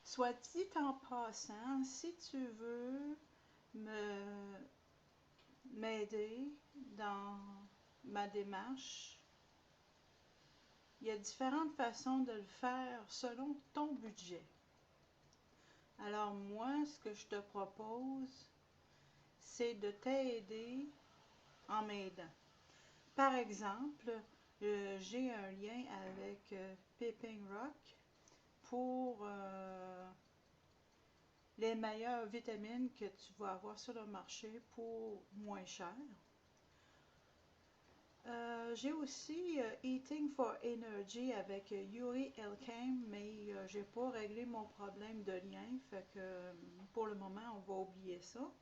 Soit dit en passant, si tu veux m'aider dans ma démarche, il y a différentes façons de le faire selon ton budget. Alors moi, ce que je te propose, c'est de t'aider en m'aidant. Par exemple, j'ai un lien avec Peeping Rock pour les meilleures vitamines que tu vas avoir sur le marché pour moins cher. J'ai aussi Eating for Energy avec Yuri Elkaim, mais j'ai pas réglé mon problème de lien, fait que pour le moment, on va oublier ça.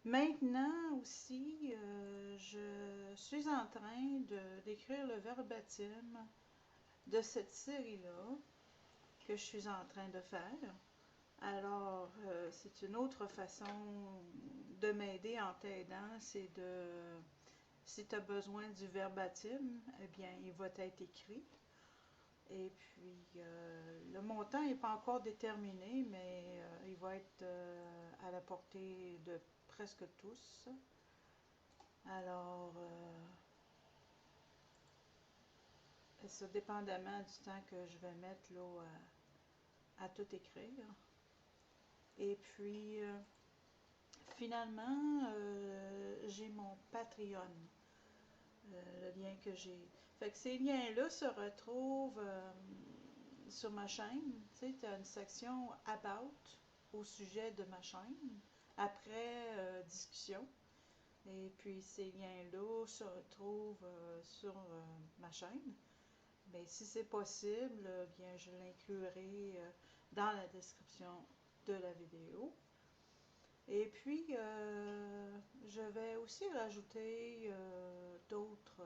Maintenant aussi, je suis en train d'écrire le verbatim de cette série-là que je suis en train de faire. Alors, c'est une autre façon de m'aider en t'aidant, c'est de, si tu as besoin du verbatim, eh bien, il va être écrit. Et puis, le montant n'est pas encore déterminé, mais il va être à la portée de presque tous. Alors, ça dépendamment du temps que je vais mettre là, à tout écrire. Et puis, finalement, j'ai mon Patreon, le lien que j'ai. Fait que ces liens-là se retrouvent sur ma chaîne. Tu sais, tu as une section About au sujet de ma chaîne, après discussion. Et puis ces liens-là se retrouvent sur ma chaîne. Mais si c'est possible, bien je l'inclurai dans la description de la vidéo. Et puis, je vais aussi rajouter d'autres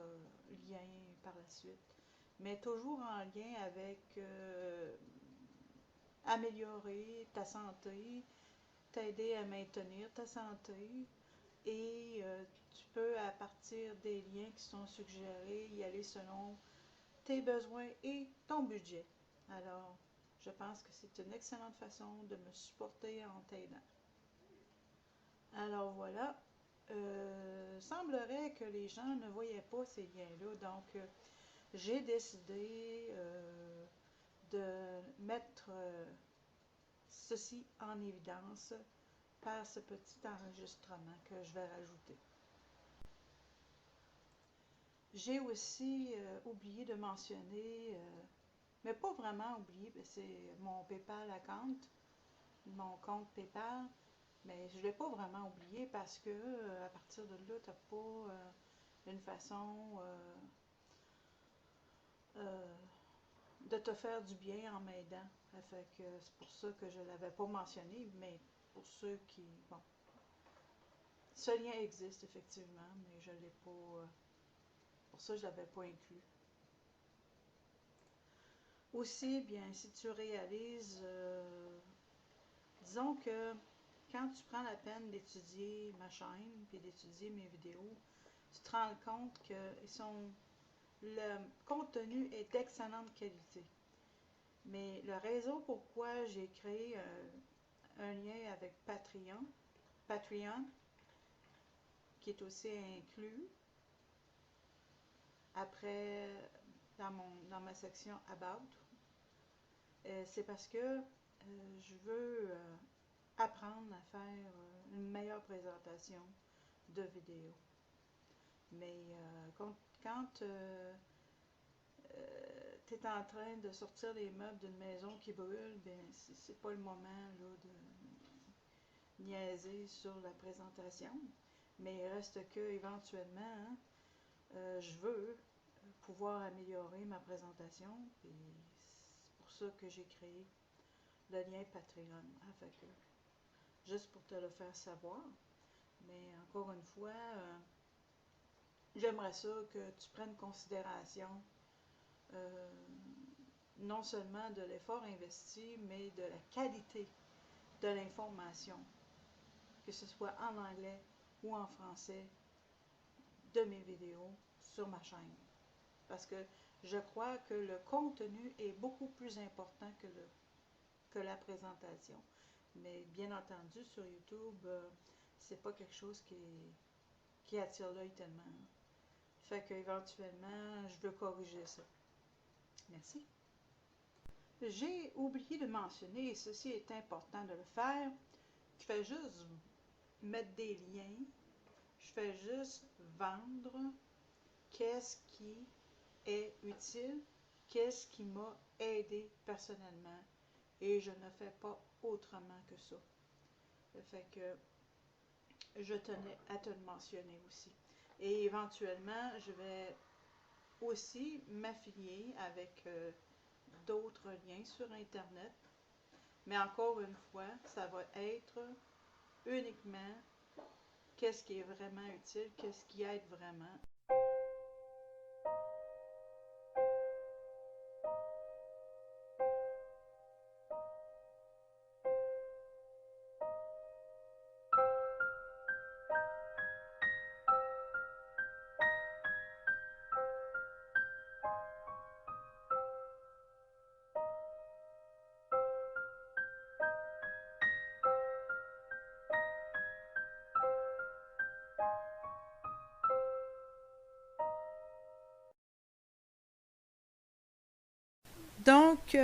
liens par la suite, mais toujours en lien avec améliorer ta santé, t'aider à maintenir ta santé, et tu peux, à partir des liens qui sont suggérés, y aller selon tes besoins et ton budget. Alors, je pense que c'est une excellente façon de me supporter en t'aidant. Alors voilà, semblerait que les gens ne voyaient pas ces liens-là, donc j'ai décidé de mettre ceci en évidence par ce petit enregistrement que je vais rajouter. J'ai aussi oublié de mentionner, mais pas vraiment oublié, c'est mon PayPal account, mon compte PayPal. Mais je ne l'ai pas vraiment oublié parce que à partir de là, tu n'as pas une façon de te faire du bien en m'aidant. Fait que c'est pour ça que je ne l'avais pas mentionné, mais pour ceux qui. Bon. Ce lien existe effectivement, mais je ne l'ai pas. Pour ça, je ne l'avais pas inclus. Aussi, bien, si tu réalises, disons que quand tu prends la peine d'étudier ma chaîne puis d'étudier mes vidéos, tu te rends compte que le contenu est d'excellente qualité. Mais la raison pourquoi j'ai créé un lien avec Patreon, qui est aussi inclus après dans ma section About, c'est parce que je veux apprendre à faire une meilleure présentation de vidéos. Mais quand tu es en train de sortir les meubles d'une maison qui brûle, bien, c'est pas le moment là, de niaiser sur la présentation. Mais il reste que, éventuellement, hein, je veux pouvoir améliorer ma présentation. Et c'est pour ça que j'ai créé le lien Patreon. Fait que, juste pour te le faire savoir. Mais encore une fois, j'aimerais ça que tu prennes considération non seulement de l'effort investi, mais de la qualité de l'information, que ce soit en anglais ou en français, de mes vidéos sur ma chaîne. Parce que Je crois que le contenu est beaucoup plus important que la présentation. Mais bien entendu, sur YouTube, c'est pas quelque chose qui attire l'œil tellement. Fait qu'éventuellement, je veux corriger ça. Merci. J'ai oublié de mentionner, et ceci est important de le faire, je fais juste mettre des liens, je fais juste vendre qu'est-ce qui est utile, qu'est-ce qui m'a aidé personnellement, et je ne fais pas autrement que ça. Ça fait que je tenais à te le mentionner aussi. Et éventuellement, je vais aussi m'affilier avec d'autres liens sur Internet. Mais encore une fois, ça va être uniquement qu'est-ce qui est vraiment utile, qu'est-ce qui aide vraiment. Donc,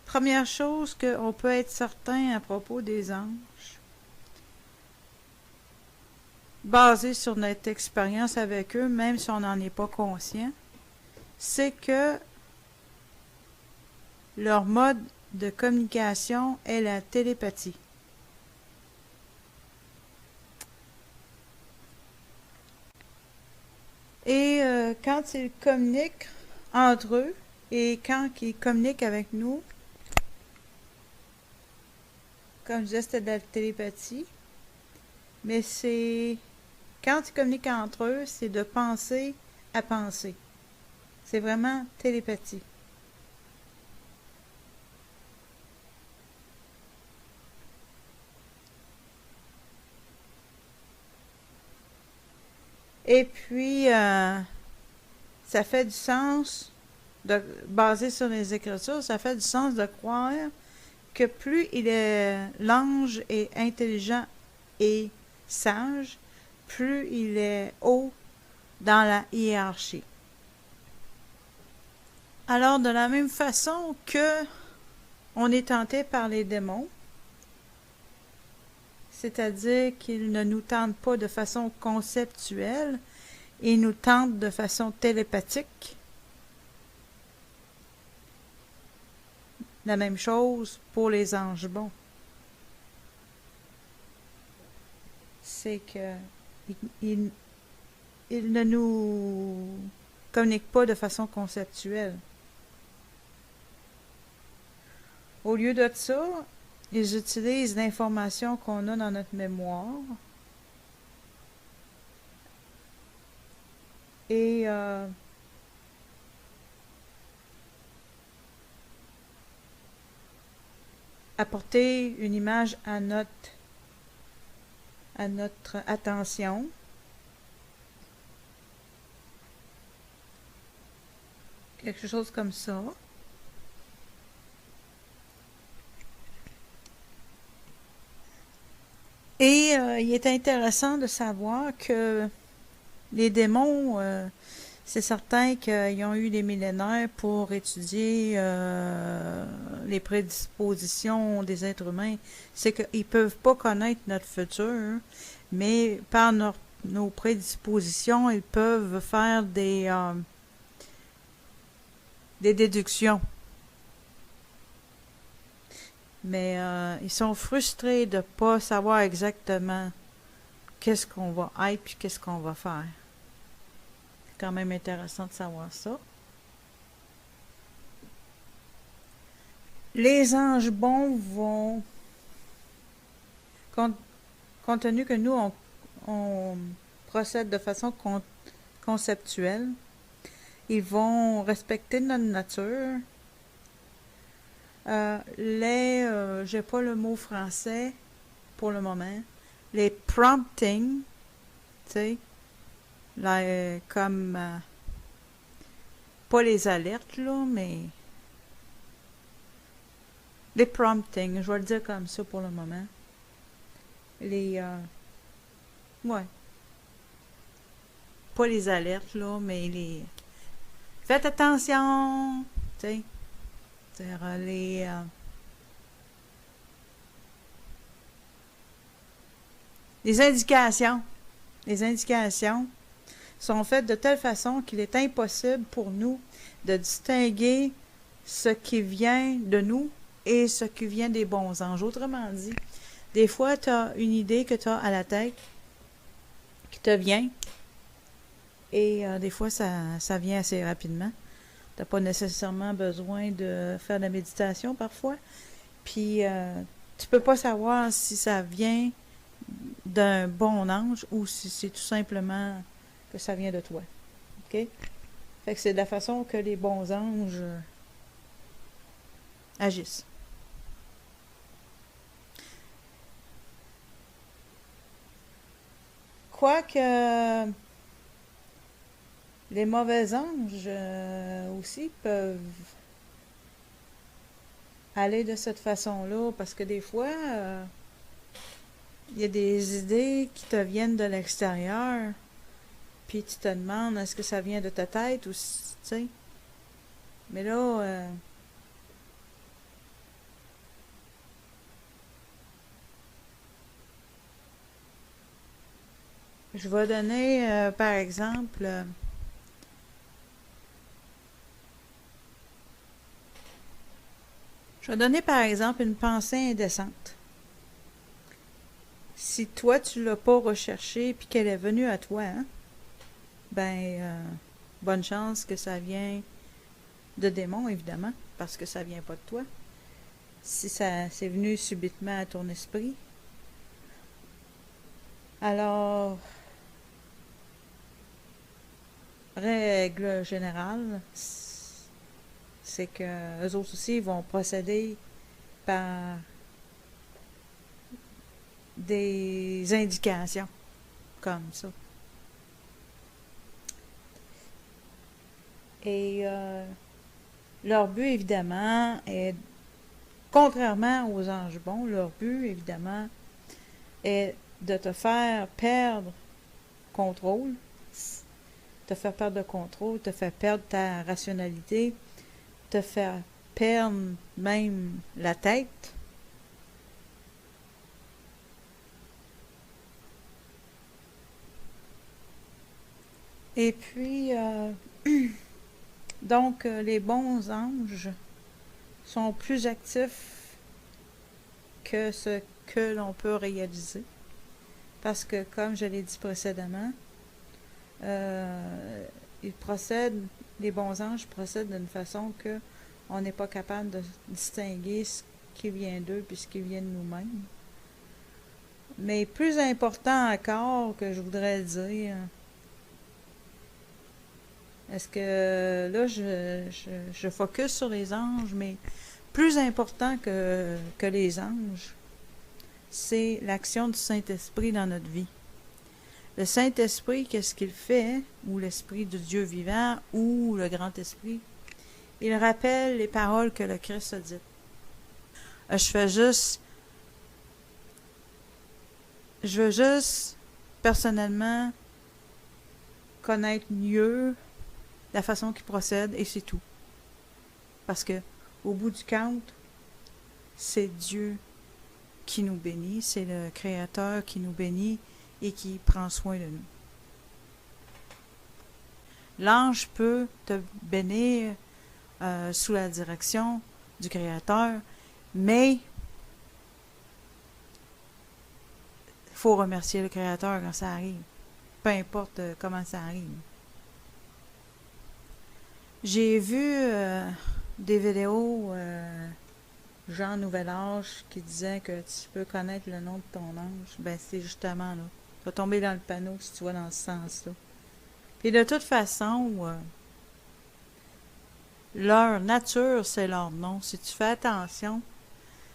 première chose qu'on peut être certain à propos des anges, basé sur notre expérience avec eux, même si on n'en est pas conscient, c'est que leur mode de communication est la télépathie. Et quand ils communiquent entre eux et quand ils communiquent avec nous, comme je disais, c'était de la télépathie, mais c'est quand ils communiquent entre eux, c'est de penser à penser. C'est vraiment télépathie. Et puis, ça fait du sens, basé sur les Écritures, ça fait du sens de croire que plus l'ange est intelligent et sage, plus il est haut dans la hiérarchie. Alors, de la même façon que on est tenté par les démons, c'est-à-dire qu'ils ne nous tentent pas de façon conceptuelle, ils nous tentent de façon télépathique. La même chose pour les anges bons. C'est que ils ne nous communiquent pas de façon conceptuelle. Au lieu de ça, ils utilisent l'information qu'on a dans notre mémoire et apporter une image à notre attention. Quelque chose comme ça. Et il est intéressant de savoir que les démons, c'est certain qu'ils ont eu des millénaires pour étudier les prédispositions des êtres humains. C'est qu'ils ne peuvent pas connaître notre futur, mais par nos prédispositions, ils peuvent faire des déductions. Mais ils sont frustrés de ne pas savoir exactement qu'est-ce qu'on va être puis qu'est-ce qu'on va faire. C'est quand même intéressant de savoir ça. Les anges bons vont, compte tenu que nous, on procède de façon conceptuelle, ils vont respecter notre nature. J'ai pas le mot français pour le moment. Les prompting, tu sais, comme pas les alertes, là, mais les promptings, je vais le dire comme ça pour le moment. Les, ouais, pas les alertes, là, mais les, faites attention, tu sais, c'est-à-dire les indications. Les indications sont faites de telle façon qu'il est impossible pour nous de distinguer ce qui vient de nous et ce qui vient des bons anges. Autrement dit, des fois, tu as une idée que tu as à la tête qui te vient et des fois, ça vient assez rapidement. Tu n'as pas nécessairement besoin de faire de la méditation parfois. Puis, tu peux pas savoir si ça vient d'un bon ange ou si c'est tout simplement que ça vient de toi. OK? Fait que c'est de la façon que les bons anges agissent. Quoique les mauvais anges aussi peuvent aller de cette façon-là parce que des fois, il y a des idées qui te viennent de l'extérieur, puis tu te demandes est-ce que ça vient de ta tête ou tu sais. Mais là, je vais donner par exemple une pensée indécente. Si toi tu l'as pas recherchée puis qu'elle est venue à toi, hein, ben bonne chance que ça vient de démons, évidemment, parce que ça vient pas de toi. Si ça c'est venu subitement à ton esprit, alors règle générale, c'est que eux autres aussi vont procéder par des indications comme ça. Et leur but, évidemment, est, contrairement aux anges bons, leur but, évidemment, est de te faire perdre contrôle, te faire perdre le contrôle, te faire perdre ta rationalité, te faire perdre même la tête. Et puis, donc, les bons anges sont plus actifs que ce que l'on peut réaliser. Parce que, comme je l'ai dit précédemment, les bons anges procèdent d'une façon que on n'est pas capable de distinguer ce qui vient d'eux puis ce qui vient de nous-mêmes. Mais plus important encore que je voudrais dire, est-ce que là je focus sur les anges, mais plus important que les anges, c'est l'action du Saint-Esprit dans notre vie. Le Saint-Esprit, qu'est-ce qu'il fait, ou l'Esprit de Dieu vivant, ou le Grand Esprit? Il rappelle les paroles que le Christ a dites. Je veux juste, personnellement, connaître mieux la façon qu'il procède, et c'est tout. Parce que, au bout du compte, c'est Dieu qui nous bénit, c'est le Créateur qui nous bénit et qui prend soin de nous. L'ange peut te bénir sous la direction du Créateur, mais il faut remercier le Créateur quand ça arrive, peu importe comment ça arrive. J'ai vu des vidéos Jean Nouvel Âge qui disait que tu peux connaître le nom de ton ange. Ben c'est justement là. Tu vas tomber dans le panneau si tu vas dans ce sens-là. Puis de toute façon, leur nature, c'est leur nom. Si tu fais attention,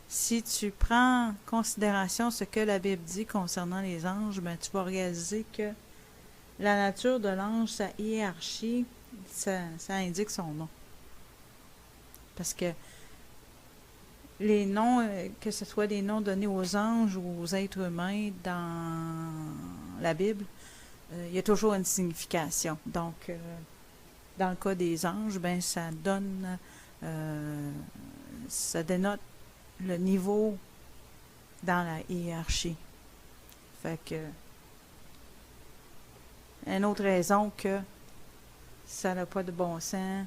si tu prends en considération ce que la Bible dit concernant les anges, ben tu vas réaliser que la nature de l'ange, sa hiérarchie, ça indique son nom. Parce que les noms, que ce soit des noms donnés aux anges ou aux êtres humains dans la Bible, il y a toujours une signification. Donc, dans le cas des anges, ben ça donne, ça dénote le niveau dans la hiérarchie. Fait que, une autre raison que ça n'a pas de bon sens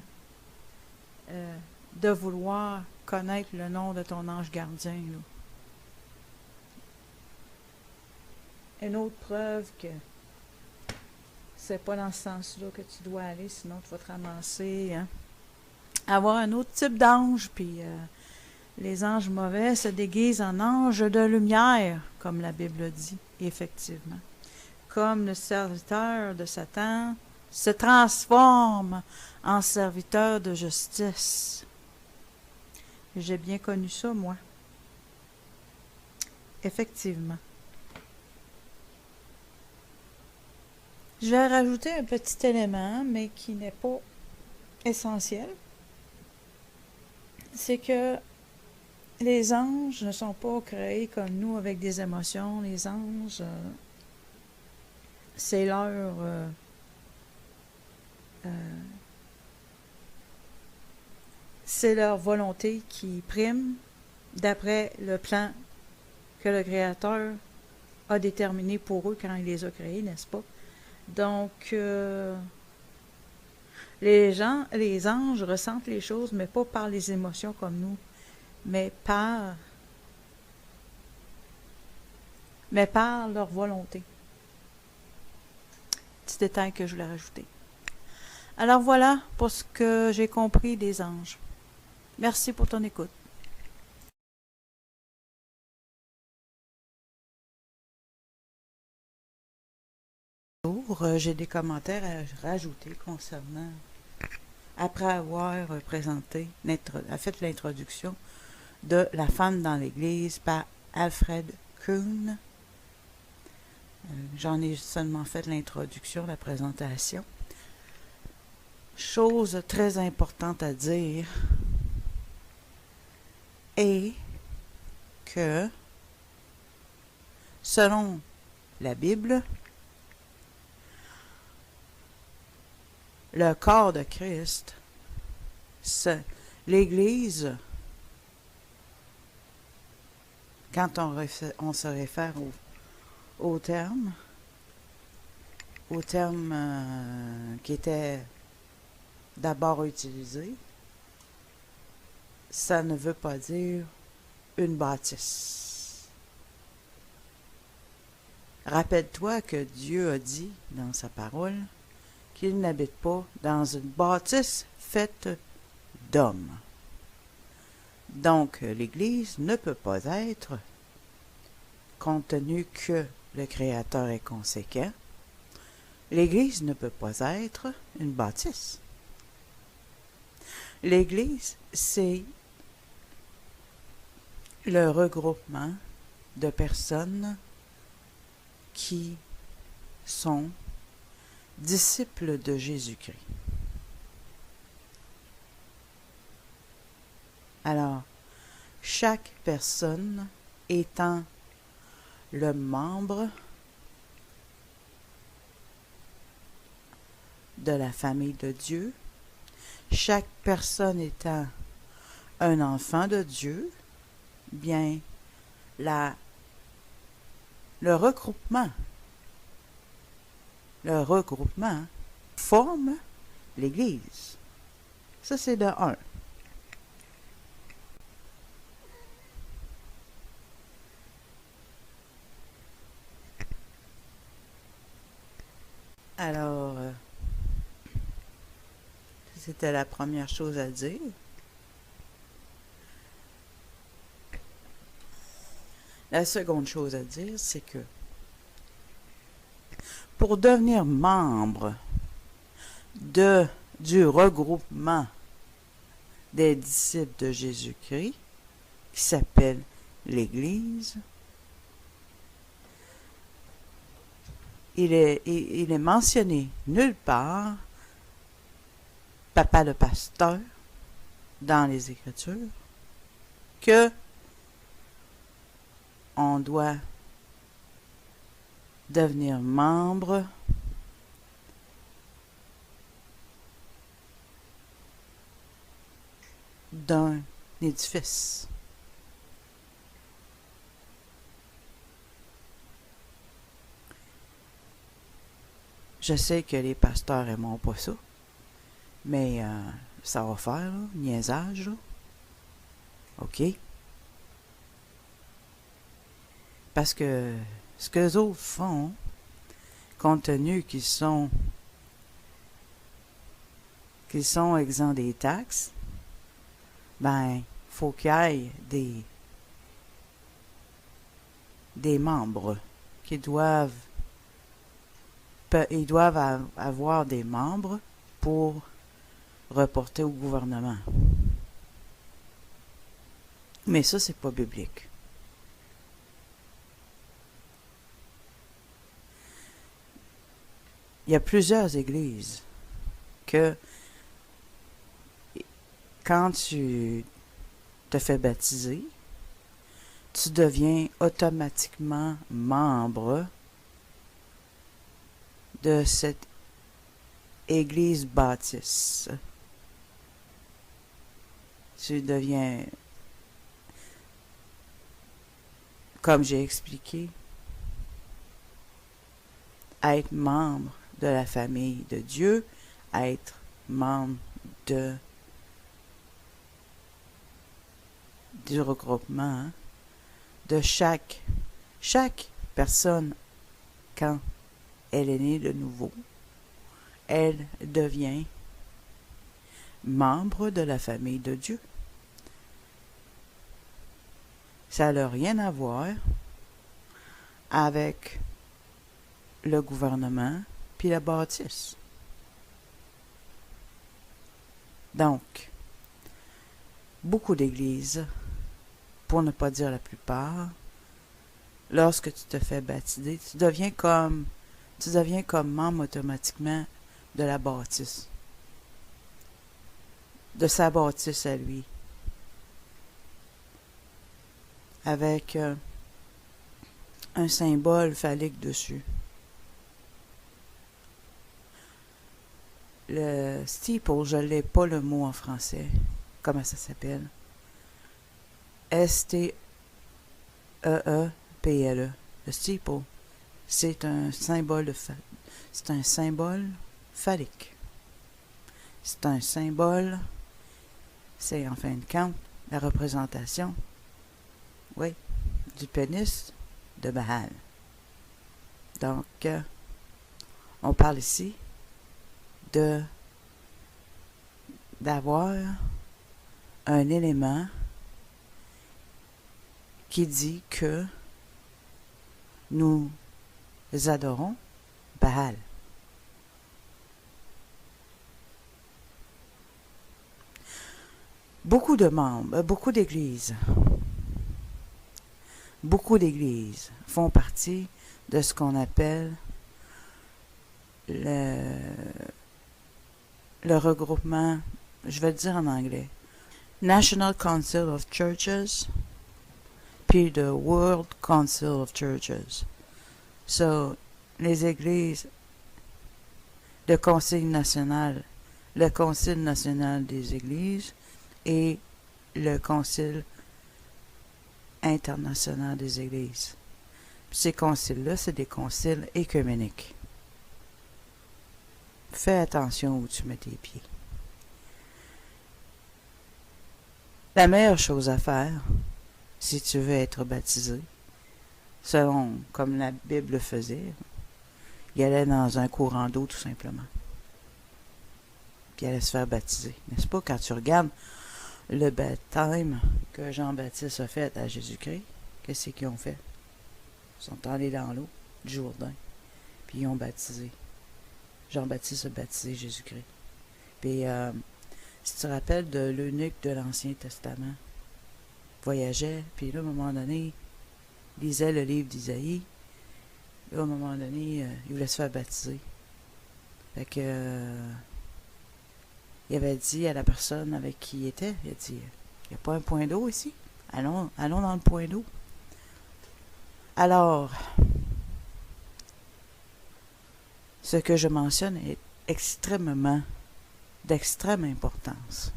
de vouloir connaître le nom de ton ange gardien. Là. Une autre preuve que c'est pas dans ce sens-là que tu dois aller, sinon tu vas te ramasser, hein? Avoir un autre type d'ange, puis les anges mauvais se déguisent en anges de lumière, comme la Bible dit, effectivement. Comme le serviteur de Satan se transforme en serviteur de justice. J'ai bien connu ça, moi. Effectivement. Je vais rajouter un petit élément, mais qui n'est pas essentiel. C'est que les anges ne sont pas créés comme nous avec des émotions. Les anges, c'est leur volonté qui prime d'après le plan que le Créateur a déterminé pour eux quand il les a créés, n'est-ce pas? Donc, les anges ressentent les choses, mais pas par les émotions comme nous, mais par leur volonté. Petit détail que je voulais rajouter. Alors voilà pour ce que j'ai compris des anges. Merci pour ton écoute. J'ai des commentaires à rajouter concernant, après avoir présenté, fait l'introduction de La femme dans l'Église par Alfred Kuhn. J'en ai seulement fait l'introduction, la présentation. Chose très importante à dire est que, selon la Bible, le corps de Christ, l'Église, quand on se réfère au terme qui était d'abord utilisé, ça ne veut pas dire une bâtisse. Rappelle-toi que Dieu a dit dans sa parole qu'il n'habite pas dans une bâtisse faite d'hommes. Donc, l'Église ne peut pas être, compte tenu que le Créateur est conséquent, l'Église ne peut pas être une bâtisse. L'Église, c'est le regroupement de personnes qui sont disciples de Jésus-Christ. Alors, chaque personne étant le membre de la famille de Dieu, chaque personne étant un enfant de Dieu, bien, le regroupement forme l'Église. Ça, c'est de 1. Alors, c'était la première chose à dire. La seconde chose à dire, c'est que pour devenir membre du regroupement des disciples de Jésus-Christ, qui s'appelle l'Église, il est mentionné nulle part papa le pasteur dans les Écritures que on doit devenir membre d'un édifice. Je sais que les pasteurs n'aimeront pas ça, mais ça va faire, là, niaisage, là. OK? Parce que ce que les autres font, compte tenu qu'ils sont exempts des taxes, ben, faut qu'il y ait des membres qui doivent ils doivent avoir des membres pour reporter au gouvernement. Mais ça, c'est pas biblique. Il y a plusieurs églises que quand tu te fais baptiser, tu deviens automatiquement membre de cette église baptiste. Tu deviens, comme j'ai expliqué, être membre de la famille de Dieu, être membre du regroupement, hein, de chaque personne quand elle est née de nouveau, elle devient membre de la famille de Dieu. Ça n'a rien à voir avec le gouvernement puis la bâtisse. Donc, beaucoup d'églises, pour ne pas dire la plupart, lorsque tu te fais baptiser, tu deviens comme membre automatiquement de la bâtisse, de sa bâtisse à lui, avec un symbole phallique dessus. Le steeple, je n'ai pas le mot en français. Comment ça s'appelle? S-T-E-E-P-L-E. Le steeple, c'est un symbole phallique. C'est un symbole, c'est en fin de compte la représentation, oui, du pénis de Baal. Donc, on parle ici d'avoir un élément qui dit que nous adorons Baal. Beaucoup d'églises font partie de ce qu'on appelle le regroupement, je vais le dire en anglais, National Council of Churches, puis the World Council of Churches. So, les églises, le Concile national des églises et le Concile international des églises. Puis ces conciles-là, c'est des conciles œcuméniques. Fais attention où tu mets tes pieds. La meilleure chose à faire, si tu veux être baptisé, selon comme la Bible le faisait, il allait dans un courant d'eau tout simplement. Puis il allait se faire baptiser. N'est-ce pas? Quand tu regardes le baptême que Jean-Baptiste a fait à Jésus-Christ, qu'est-ce qu'ils ont fait? Ils sont allés dans l'eau du Jourdain, puis ils ont baptisé. Jean-Baptiste a baptisé Jésus-Christ. Puis, si tu te rappelles de l'eunuque de l'Ancien Testament, voyageait, puis là, à un moment donné, il lisait le livre d'Isaïe. Là, à un moment donné, il voulait se faire baptiser. Fait que il avait dit à la personne avec qui il était, il a dit, il n'y a pas un point d'eau ici? Allons dans le point d'eau. Alors, ce que je mentionne est d'extrême importance.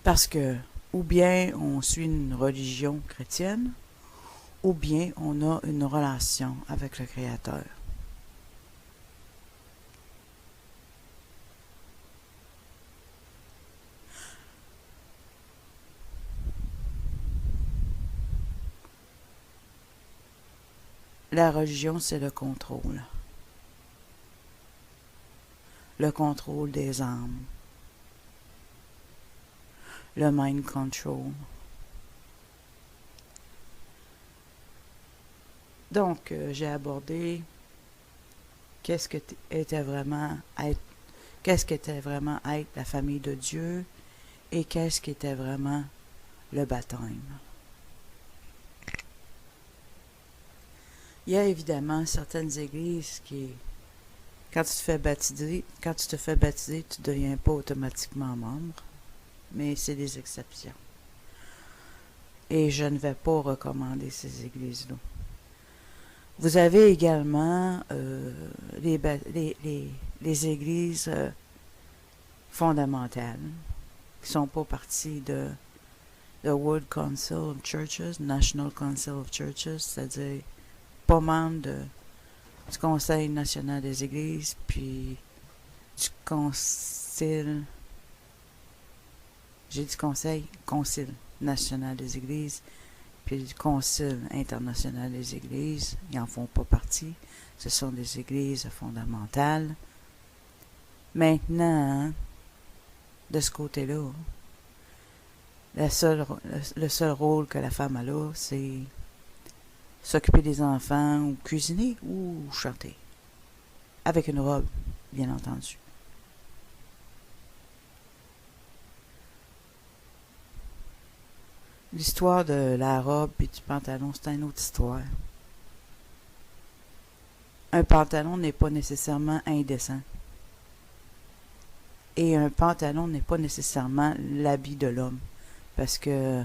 Parce que, ou bien on suit une religion chrétienne, ou bien on a une relation avec le Créateur. La religion, c'est le contrôle. Le contrôle des âmes. Le mind control. Donc, j'ai abordé qu'est-ce qu'était vraiment être la famille de Dieu et qu'est-ce qu'était vraiment le baptême. Il y a évidemment certaines églises qui, quand tu te fais baptiser, tu ne deviens pas automatiquement membre, mais c'est des exceptions. Et je ne vais pas recommander ces églises-là. Vous avez également les églises fondamentales qui ne sont pas parties de the World Council of Churches, National Council of Churches, c'est-à-dire pas membre du Conseil national des églises, puis du Concile, j'ai dit Concile national des églises, puis du Concile international des églises, ils n'en font pas partie. Ce sont des églises fondamentales. Maintenant, de ce côté-là, le seul rôle que la femme a là, c'est s'occuper des enfants, ou cuisiner, ou chanter. Avec une robe, bien entendu. L'histoire de la robe et du pantalon, c'est une autre histoire. Un pantalon n'est pas nécessairement indécent. Et un pantalon n'est pas nécessairement l'habit de l'homme. Parce que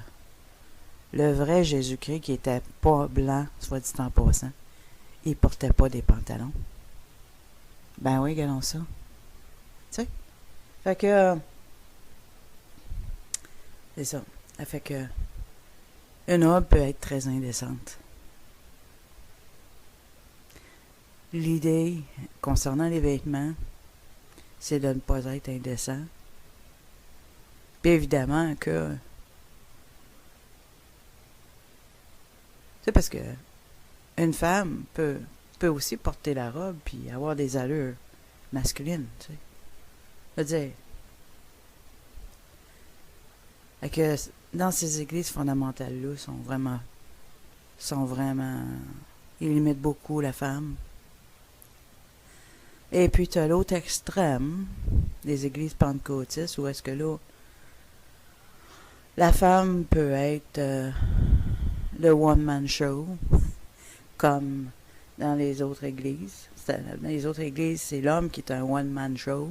le vrai Jésus-Christ, qui était pas blanc, soit dit en passant, il portait pas des pantalons. Ben oui, regardons ça. Tu sais? Fait que... c'est ça. Ça fait que... une robe peut être très indécente. L'idée concernant les vêtements, c'est de ne pas être indécent. Puis évidemment que... c'est parce que une femme peut aussi porter la robe puis avoir des allures masculines, tu sais. Je veux dire... fait que dans ces églises fondamentales-là, sont vraiment... ils limitent beaucoup la femme. Et puis, tu as l'autre extrême, les églises pentecôtistes, où est-ce que là, la femme peut être le one-man show, comme dans les autres églises. Dans les autres églises, c'est l'homme qui est un one-man show.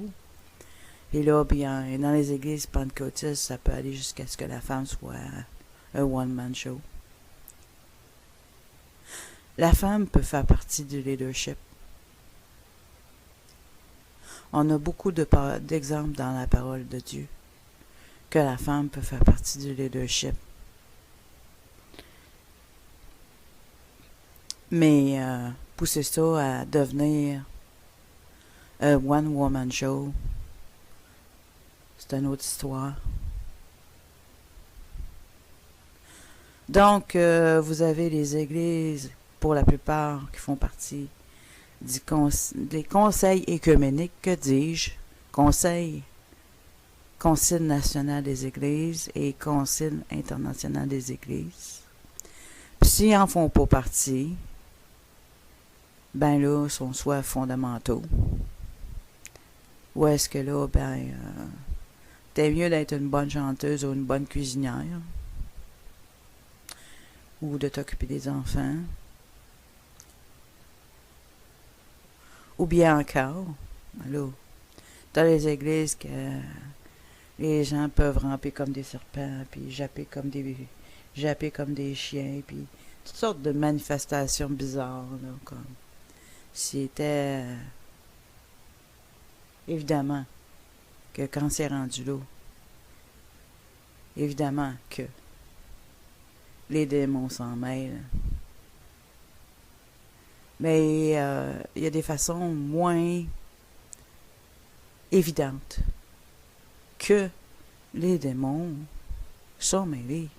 Et là, bien, dans les églises pentecôtistes, ça peut aller jusqu'à ce que la femme soit un one-man show. La femme peut faire partie du leadership. On a beaucoup d'exemples dans la parole de Dieu que la femme peut faire partie du leadership. Mais pousser ça à devenir un one-woman show, c'est une autre histoire. Donc, vous avez les églises, pour la plupart, qui font partie des conseils œcuméniques, que dis-je, Concile national des églises et Concile international des églises. Puis s'ils n'en font pas partie, ben là, ils sont soit fondamentaux, ou est-ce que là, ben, t'es mieux d'être une bonne chanteuse ou une bonne cuisinière, ou de t'occuper des enfants, Ou bien encore, là, dans les églises que les gens peuvent ramper comme des serpents, puis japper comme des chiens, puis toutes sortes de manifestations bizarres, là, comme c'était évidemment que quand c'est rendu là, évidemment que les démons s'en mêlent. Mais il y a des façons moins évidentes que les démons sont mêlés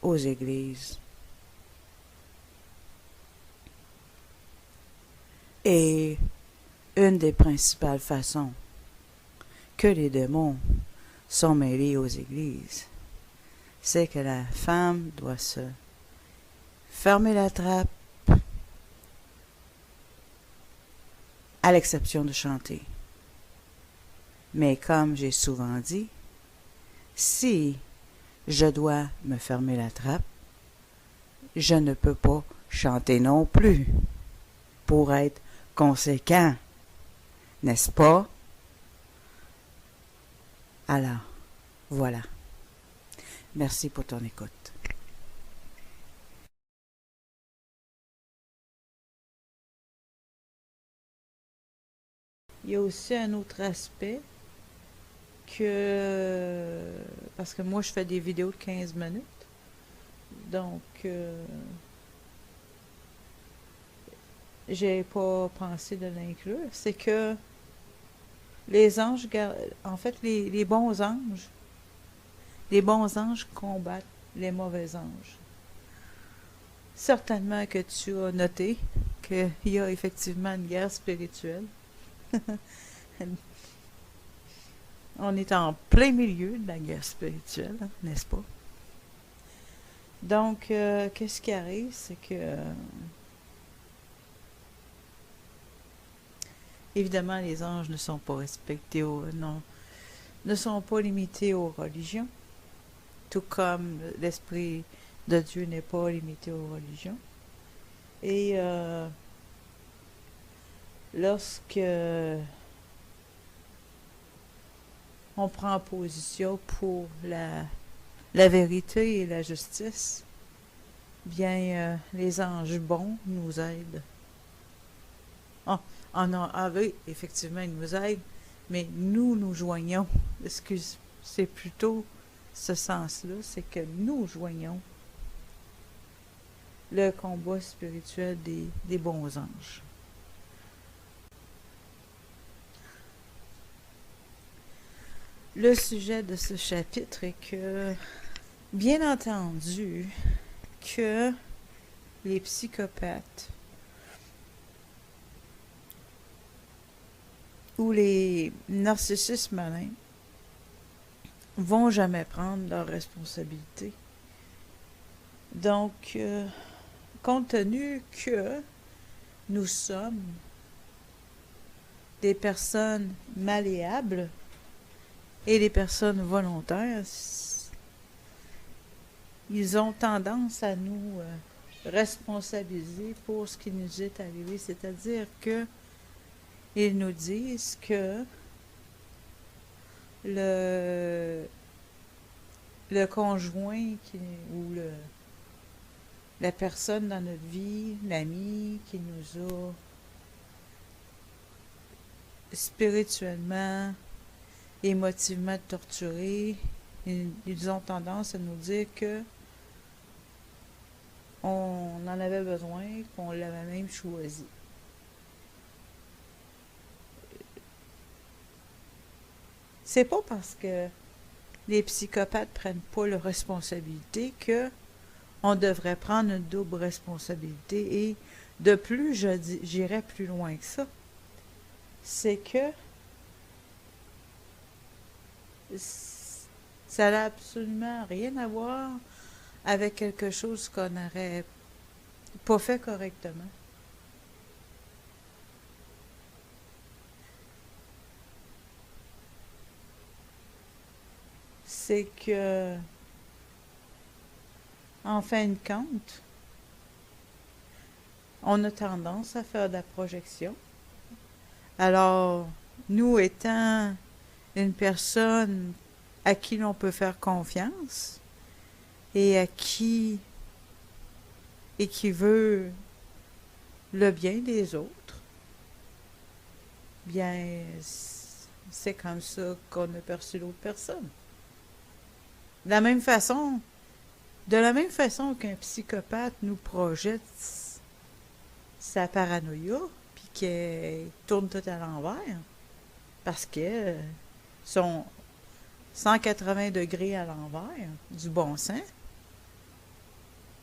aux églises. Et une des principales façons que les démons sont mêlés aux églises, c'est que la femme doit se fermer la trappe, à l'exception de chanter. Mais comme j'ai souvent dit, si je dois me fermer la trappe, je ne peux pas chanter non plus pour être conséquent, n'est-ce pas? Alors, voilà. Merci pour ton écoute. Il y a aussi un autre aspect que, parce que moi je fais des vidéos de 15 minutes, donc j'ai pas pensé de l'inclure, c'est que les anges, en fait les bons anges combattent les mauvais anges. Certainement que tu as noté qu'il y a effectivement une guerre spirituelle. On est en plein milieu de la guerre spirituelle, hein, n'est-ce pas? Donc, qu'est-ce qui arrive, c'est que évidemment, les anges ne sont pas respectés, ne sont pas limités aux religions, tout comme l'Esprit de Dieu n'est pas limité aux religions. Et lorsque on prend position pour la vérité et la justice, bien, les anges bons nous aident. Oui, effectivement, ils nous aident, mais nous joignons. Excuse, c'est plutôt ce sens-là, c'est que nous joignons le combat spirituel des bons anges. Le sujet de ce chapitre est que, bien entendu, que les psychopathes ou les narcissistes malins vont jamais prendre leurs responsabilités. Donc, compte tenu que nous sommes des personnes malléables et des personnes volontaires, ils ont tendance à nous responsabiliser pour ce qui nous est arrivé. C'est-à-dire que ils nous disent que le conjoint ou la personne dans notre vie, l'ami qui nous a spirituellement, émotivement torturés, ils ont tendance à nous dire que on en avait besoin, qu'on l'avait même choisi. C'est pas parce que les psychopathes prennent pas leurs responsabilités que on devrait prendre une double responsabilité. Et de plus, j'irais plus loin que ça. C'est que ça n'a absolument rien à voir avec quelque chose qu'on n'aurait pas fait correctement. C'est que, en fin de compte, on a tendance à faire de la projection Alors, nous étant une personne à qui l'on peut faire confiance et qui veut le bien des autres, bien, c'est comme ça qu'on a perçu l'autre personne. De la même façon qu'un psychopathe nous projette sa paranoïa, puis qu'il tourne tout à l'envers, parce que son 180 degrés à l'envers du bon sens,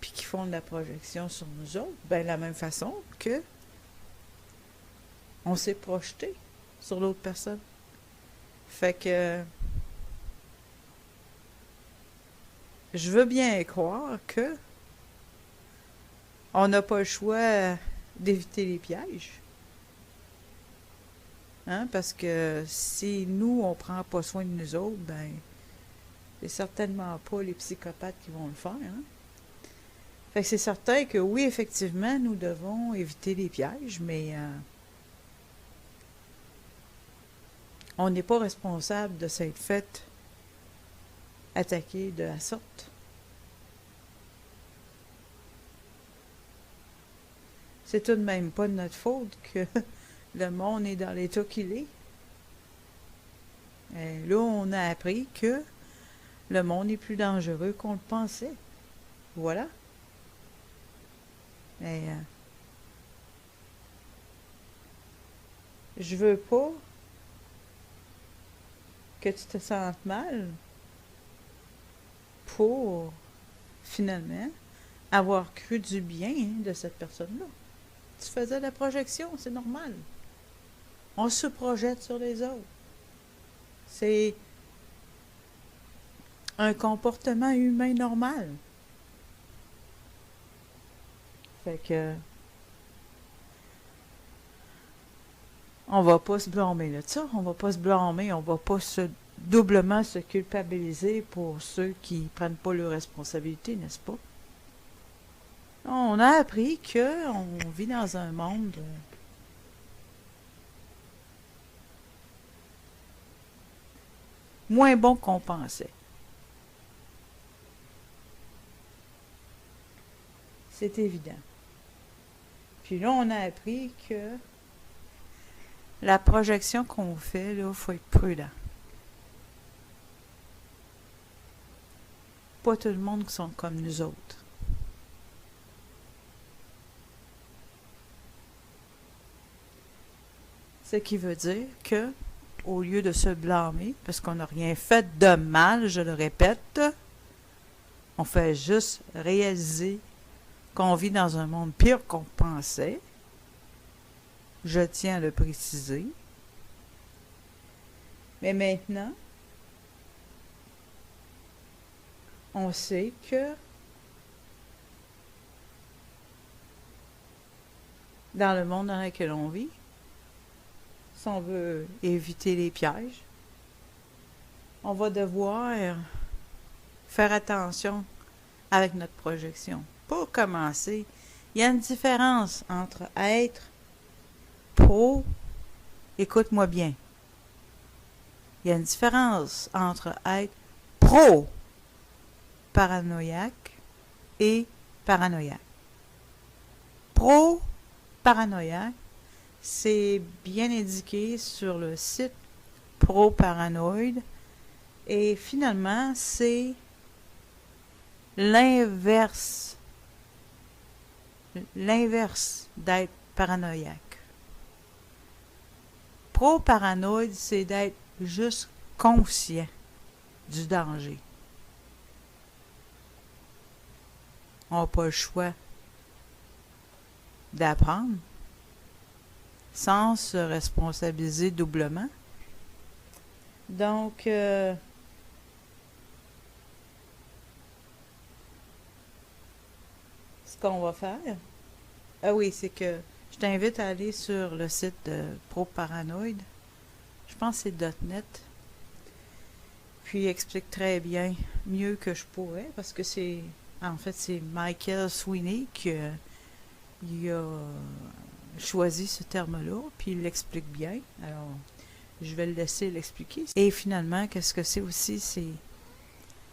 puis qui font de la projection sur nous autres, ben de la même façon que on s'est projeté sur l'autre personne. Fait que je veux bien croire que on n'a pas le choix d'éviter les pièges. Hein? Parce que si nous, on prend pas soin de nous autres, ben c'est certainement pas les psychopathes qui vont le faire. Hein? Fait que c'est certain que oui, effectivement, nous devons éviter les pièges, mais on n'est pas responsable de s'être fait attaquer de la sorte. C'est tout de même pas de notre faute que le monde est dans l'état qu'il est. Et là, on a appris que le monde est plus dangereux qu'on le pensait. Voilà. Et je veux pas que tu te sentes mal pour, finalement, avoir cru du bien de cette personne-là. Tu faisais de la projection, c'est normal. On se projette sur les autres. C'est un comportement humain normal. Fait que on va pas se blâmer de ça, on va pas se blâmer, on va pas doublement se culpabiliser pour ceux qui prennent pas leurs responsabilités, n'est-ce pas? On a appris que on vit dans un monde moins bon qu'on pensait. C'est évident. Puis là, on a appris que la projection qu'on fait, là, il faut être prudent. Pas tout le monde qui sont comme nous autres. Ce qui veut dire que, au lieu de se blâmer, parce qu'on n'a rien fait de mal, je le répète, on fait juste réaliser qu'on vit dans un monde pire qu'on pensait. Je tiens à le préciser. Mais maintenant, on sait que dans le monde dans lequel on vit, si on veut éviter les pièges, on va devoir faire attention avec notre projection. Pour commencer, il y a une différence entre être pro, écoute-moi bien, il y a une différence entre être pro-paranoïaque et paranoïaque. Pro-paranoïaque, c'est bien indiqué sur le site Pro-Paranoïde et finalement, c'est l'inverse d'être paranoïaque. Pro-paranoïde, c'est d'être juste conscient du danger. On n'a pas le choix d'apprendre sans se responsabiliser doublement. Donc, ce qu'on va faire, oui, c'est que je t'invite à aller sur le site de ProParanoïde. Je pense que c'est .net. Puis il explique très bien, mieux que je pourrais, parce que c'est Michael Sweeney qui a choisi ce terme-là, puis il l'explique bien. Alors, je vais le laisser l'expliquer. Et finalement, qu'est-ce que c'est aussi? C'est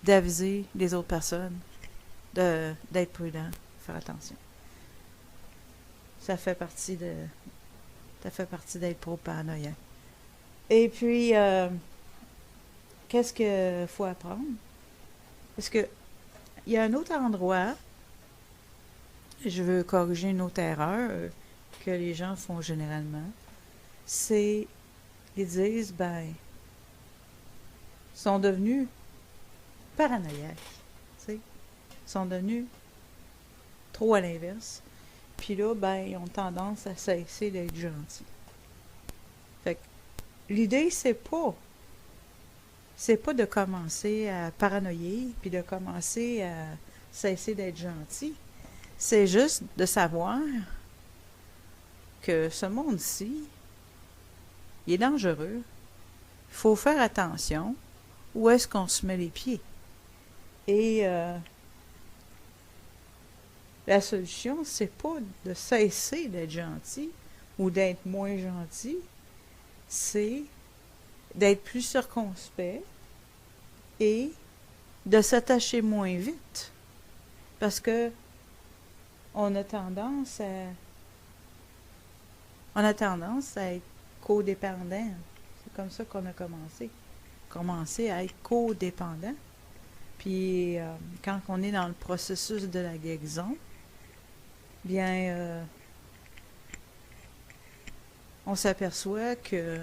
d'aviser les autres personnes d'être prudent, faire attention. Ça fait partie d'être pro-paranoïaque. Et puis, qu'est-ce qu'il faut apprendre? Parce que il y a un autre endroit, je veux corriger une autre erreur que les gens font généralement, c'est, ils disent, ils sont devenus paranoïaques, tu sais, ils sont devenus trop à l'inverse, puis là, ils ont tendance à cesser d'être gentils. Fait que l'idée, c'est pas de commencer à paranoïer, puis de commencer à cesser d'être gentil. C'est juste de savoir que ce monde-ci, il est dangereux. Il faut faire attention où est-ce qu'on se met les pieds. Et la solution, c'est pas de cesser d'être gentil ou d'être moins gentil, c'est d'être plus circonspect et de s'attacher moins vite. Parce que on a tendance à être codépendant. C'est comme ça qu'on a commencé à être codépendant. Puis quand on est dans le processus de la guérison, on s'aperçoit que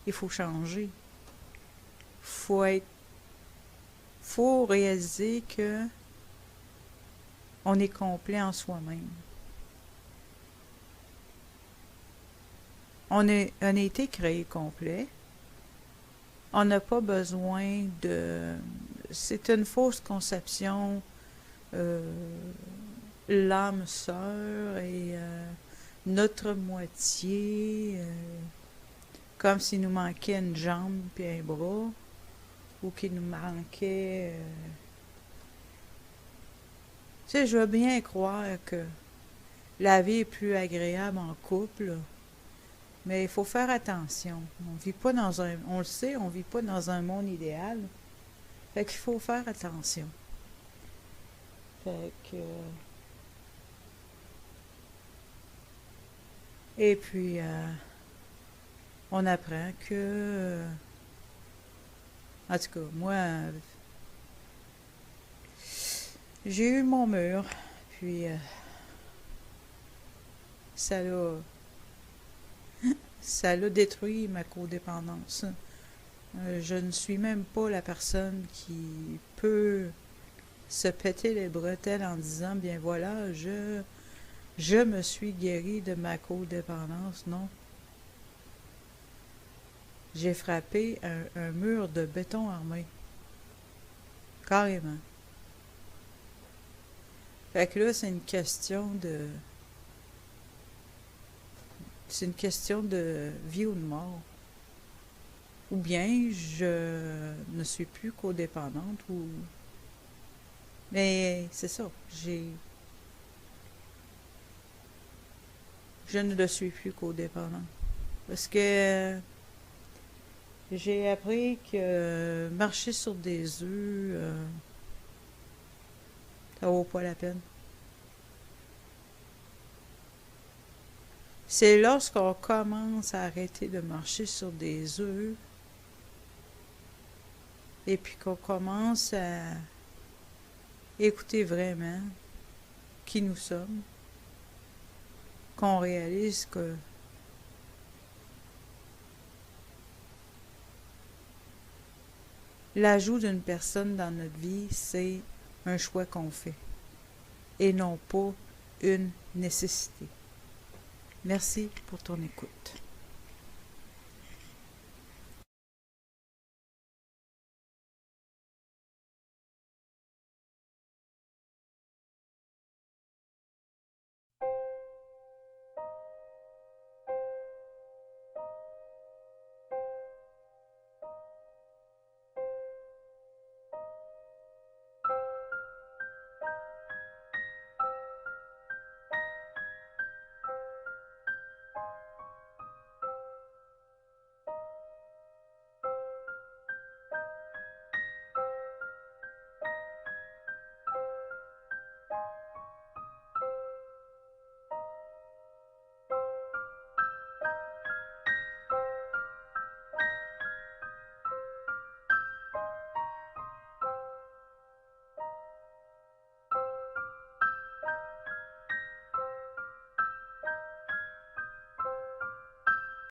il faut changer. Faut réaliser que on est complet en soi-même. On a été créé complet. On n'a pas besoin de... C'est une fausse conception. L'âme sœur et notre moitié, comme s'il nous manquait une jambe puis un bras, ou qu'il nous manquait... Tu sais, je veux bien croire que la vie est plus agréable en couple, mais il faut faire attention. On vit pas dans on le sait, on vit pas dans un monde idéal. Fait qu'il faut faire attention. Fait que... Et puis, on apprend que... en tout cas, moi... j'ai eu mon mur, puis ça l'a détruit ma codépendance. Je ne suis même pas la personne qui peut se péter les bretelles en disant, bien voilà, je me suis guérie de ma codépendance. Non. J'ai frappé un mur de béton armé. Carrément. Fait que là, c'est une question de vie ou de mort. Ou bien je ne suis plus codépendante mais c'est ça. Je ne le suis plus codépendante. Parce que j'ai appris que marcher sur des œufs, ça vaut pas la peine. C'est lorsqu'on commence à arrêter de marcher sur des œufs et puis qu'on commence à écouter vraiment qui nous sommes, qu'on réalise que l'ajout d'une personne dans notre vie, c'est un choix qu'on fait et non pas une nécessité. Merci pour ton écoute.